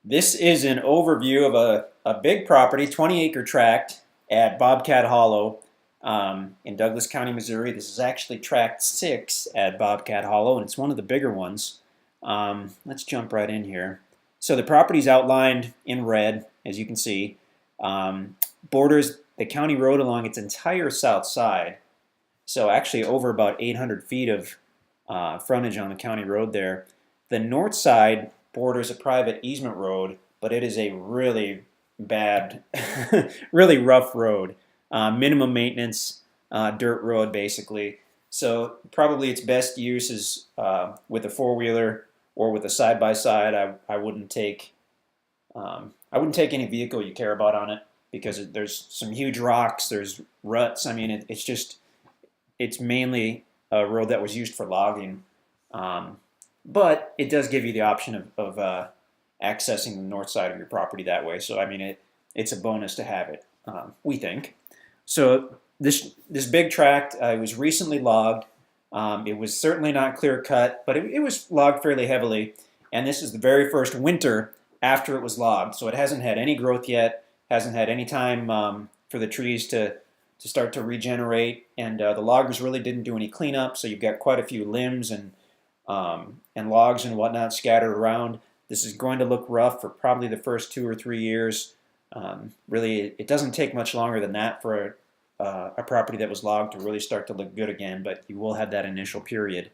This is an overview of a big property, 20-acre tract at Bobcat Hollow in Douglas County, Missouri. This is actually tract 6 at Bobcat Hollow, and it's one of the bigger ones. Let's jump right in here. So the property is outlined in red, as you can see. Borders the county road along its entire south side. So actually over about 800 feet of frontage on the county road there. The north side borders a private easement road, but it is a really bad, really rough road. Minimum maintenance, dirt road basically. So probably its best use is with a four-wheeler or with a side-by-side. I wouldn't take any vehicle you care about on it because there's some huge rocks, there's ruts. I mean, it's mainly a road that was used for logging. But it does give you the option of accessing the north side of your property that way. So I mean, it's a bonus to have it, we think. So this big tract was recently logged. It was certainly not clear cut, but it was logged fairly heavily. And this is the very first winter after it was logged. So it hasn't had any growth yet, hasn't had any time for the trees to start to regenerate. And the loggers really didn't do any cleanup. So you've got quite a few limbs and logs and whatnot scattered around. This is going to look rough for probably the first 2 or 3 years. Really, it doesn't take much longer than that for a property that was logged to really start to look good again, but you will have that initial period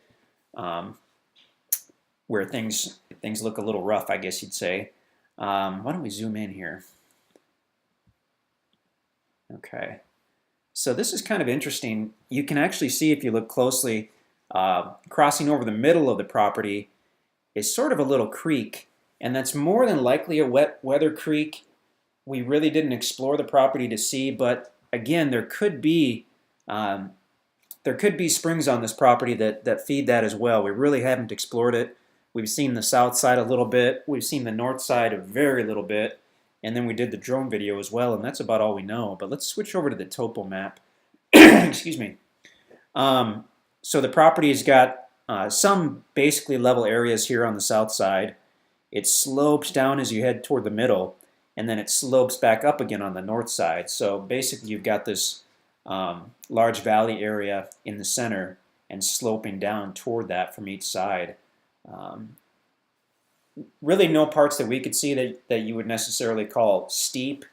where things look a little rough, I guess you'd say. Why don't we zoom in here? Okay. So this is kind of interesting. You can actually see if you look closely, crossing over the middle of the property is sort of a little creek, and that's more than likely a wet weather creek. We really didn't explore the property to see, but again, there could be springs on this property that feed that as well. We really haven't explored it. We've seen the south side a little bit. We've seen the north side a very little bit, and then we did the drone video as well, and that's about all we know. But let's switch over to the topo map. Excuse me. So the property has got some basically level areas here on the south side. It slopes down as you head toward the middle, and then it slopes back up again on the north side. So basically you've got this large valley area in the center and sloping down toward that from each side. Really no parts that we could see that you would necessarily call steep.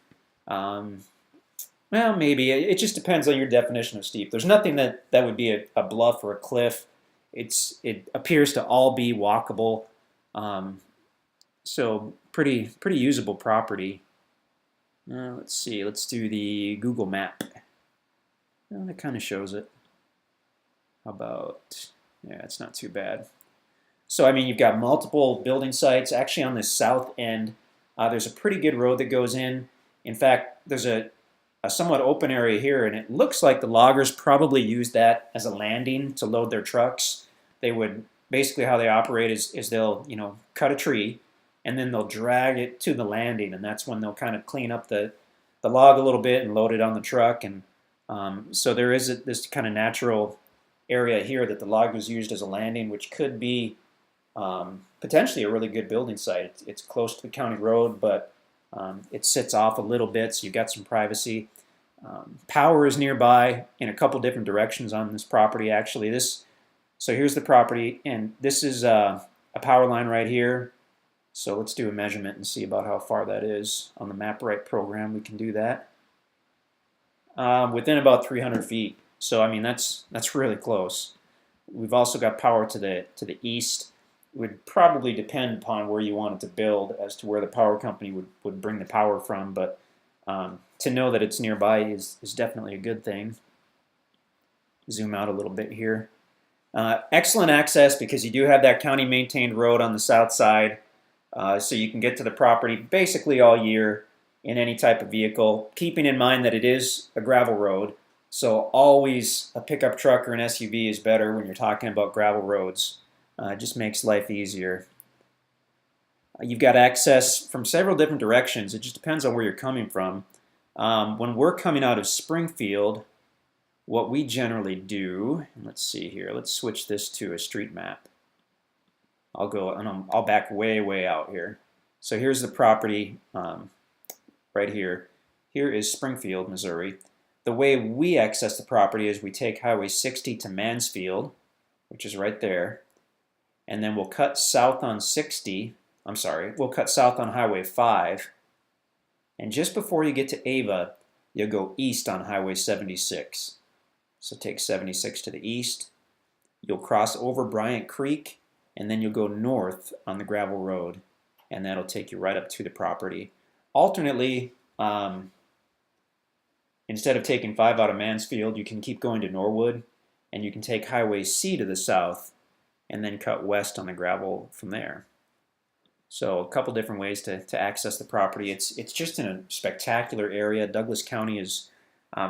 Well, maybe. It just depends on your definition of steep. There's nothing that would be a bluff or a cliff. It appears to all be walkable. So pretty usable property. Let's see. Let's do the Google map. Well, that kind of shows it. How about, yeah, it's not too bad. So, I mean, you've got multiple building sites. Actually, on the south end, there's a pretty good road that goes in. In fact, there's a somewhat open area here, and it looks like the loggers probably use that as a landing to load their trucks. They would, basically how they operate is they'll, cut a tree, and then they'll drag it to the landing, and that's when they'll kind of clean up the log a little bit and load it on the truck. And so there is this kind of natural area here that the loggers used as a landing, which could be potentially a really good building site. It's close to the county road, but it sits off a little bit, so you've got some privacy. Power is nearby in a couple different directions on this property. Actually, so here's the property, and this is a power line right here. So let's do a measurement and see about how far that is. On the MapRight program, we can do that. Within about 300 feet. So I mean, that's really close. We've also got power to the east. It would probably depend upon where you wanted to build as to where the power company would bring the power from, but to know that it's nearby is definitely a good thing. Zoom out a little bit here. Excellent access because you do have that county maintained road on the south side, so you can get to the property basically all year in any type of vehicle, keeping in mind that it is a gravel road, so always a pickup truck or an SUV is better when you're talking about gravel roads. It just makes life easier. You've got access from several different directions. It just depends on where you're coming from. When we're coming out of Springfield, what we generally do, and let's see here, let's switch this to a street map. I'll go and I'll back way out here. So here's the property right here. Here is Springfield, Missouri. The way we access the property is we take Highway 60 to Mansfield, which is right there, and then we'll cut south on 60. I'm sorry, we'll cut south on Highway 5, and just before you get to Ava, you'll go east on Highway 76. So take 76 to the east. You'll cross over Bryant Creek, and then you'll go north on the gravel road, and that'll take you right up to the property. Alternately, instead of taking 5 out of Mansfield, you can keep going to Norwood, and you can take Highway C to the south, and then cut west on the gravel from there. So a couple different ways to access the property. It's just in a spectacular area. Douglas County is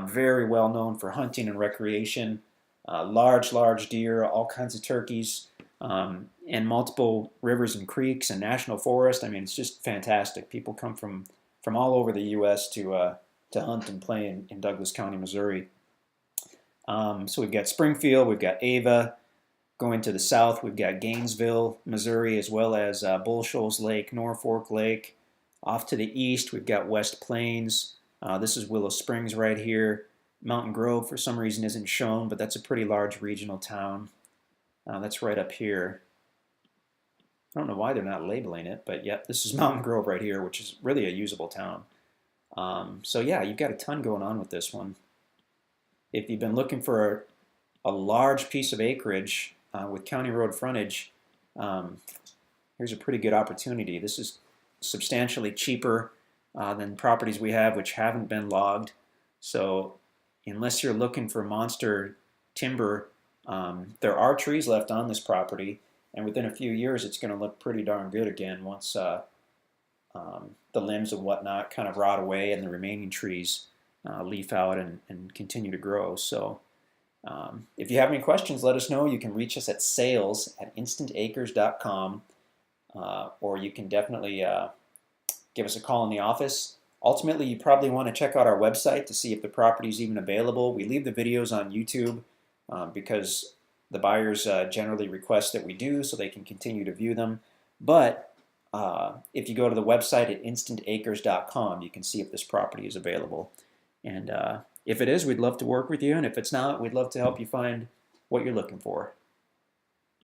very well known for hunting and recreation. Large deer, all kinds of turkeys, and multiple rivers and creeks and national forest. I mean, it's just fantastic. People come from all over the U.S. to hunt and play in Douglas County, Missouri. So we've got Springfield, we've got Ava. Going to the south, we've got Gainesville, Missouri, as well as Bull Shoals Lake, Norfolk Lake. Off to the east, we've got West Plains. This is Willow Springs right here. Mountain Grove, for some reason, isn't shown, but that's a pretty large regional town. That's right up here. I don't know why they're not labeling it, but yep, this is Mountain Grove right here, which is really a usable town. So yeah, you've got a ton going on with this one. If you've been looking for a large piece of acreage with county road frontage, here's a pretty good opportunity. This is substantially cheaper than properties we have which haven't been logged. So unless you're looking for monster timber, there are trees left on this property, and within a few years it's going to look pretty darn good again once the limbs and whatnot kind of rot away and the remaining trees leaf out and continue to grow. So if you have any questions, let us know. You can reach us at sales@instantacres.com, or you can definitely give us a call in the office. Ultimately, you probably want to check out our website to see if the property is even available. We leave the videos on YouTube because the buyers generally request that we do so they can continue to view them. But if you go to the website at InstantAcres.com, you can see if this property is available. And if it is, we'd love to work with you. And if it's not, we'd love to help you find what you're looking for.